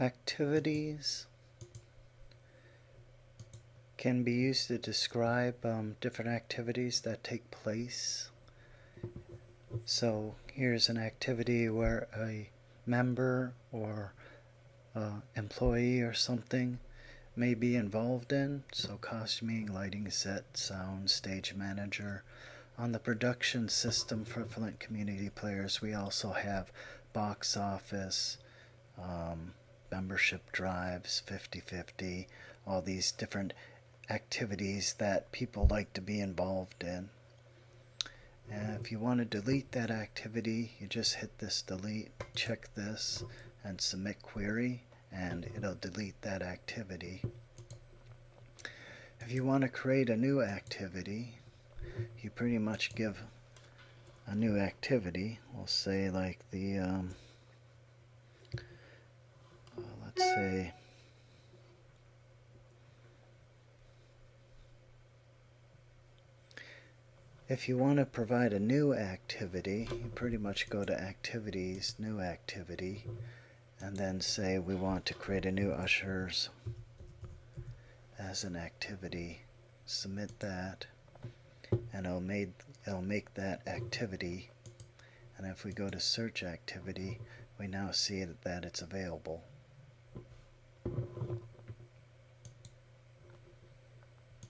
Activities can be used to describe different activities that take place. So here's an activity where a member or employee or something may be involved in. So costuming, lighting, set, sound, stage manager. On the production system for Flint Community Players, we also have box office, membership drives, 50/50, all these different activities that people like to be involved in. And if you want to delete that activity, you just hit this delete, check this, and submit query, and it'll delete that activity. If you want to create a new activity, you pretty much give a new activity. We'll say like the, let's say, if you want to provide a new activity, you pretty much go to Activities, New Activity, and then say we want to create a new Ushers as an activity. Submit that, and it'll make that activity. And if we go to Search Activity, we now see that it's available.